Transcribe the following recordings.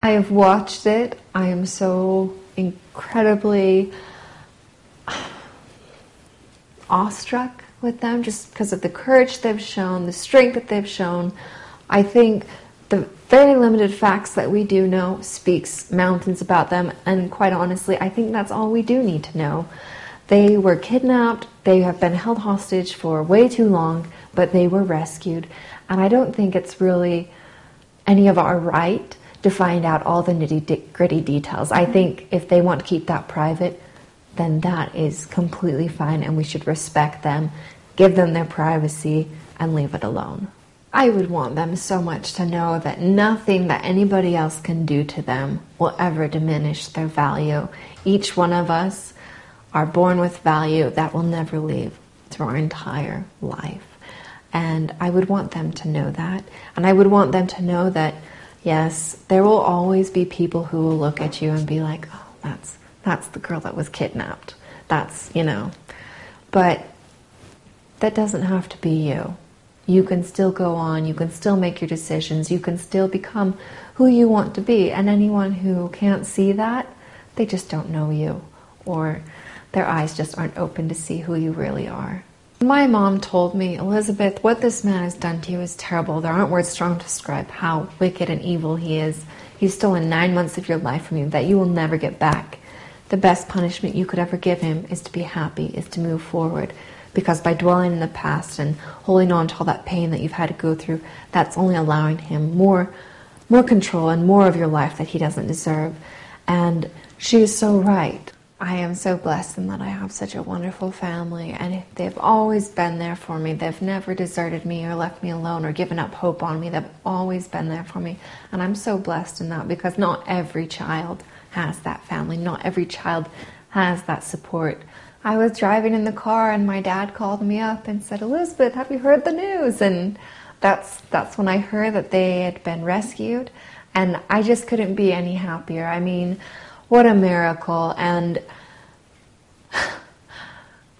I have watched it. I am so incredibly awestruck with them just because of the courage they've shown, the strength that they've shown. I think the very limited facts that we do know speaks mountains about them, and quite honestly, I think that's all we do need to know. They were kidnapped, they have been held hostage for way too long, but they were rescued, and I don't think it's really any of our right to find out all the nitty-gritty details. I think if they want to keep that private, then that is completely fine, and we should respect them, give them their privacy, and leave it alone. I would want them so much to know that nothing that anybody else can do to them will ever diminish their value. Each one of us are born with value that will never leave through our entire life. And I would want them to know that. And I would want them to know that, yes, there will always be people who will look at you and be like, oh, that's the girl that was kidnapped. That's, But that doesn't have to be you. You can still go on, you can still make your decisions, you can still become who you want to be. And anyone who can't see that, they just don't know you, or their eyes just aren't open to see who you really are. My mom told me, Elizabeth, what this man has done to you is terrible. There aren't words strong to describe how wicked and evil he is. He's stolen 9 months of your life from you that you will never get back. The best punishment you could ever give him is to be happy, is to move forward. Because by dwelling in the past and holding on to all that pain that you've had to go through, that's only allowing him more control and more of your life that he doesn't deserve. And she is so right. I am so blessed in that I have such a wonderful family, and they've always been there for me. They've never deserted me or left me alone or given up hope on me. They've always been there for me. And I'm so blessed in that, because not every child has that family. Not every child has that support. I was driving in the car and my dad called me up and said, Elizabeth, have you heard the news? And that's when I heard that they had been rescued. And I just couldn't be any happier. I mean, what a miracle. And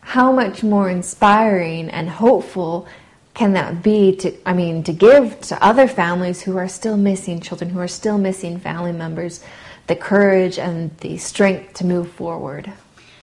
how much more inspiring and hopeful can that be to give to other families who are still missing children, who are still missing family members, the courage and the strength to move forward.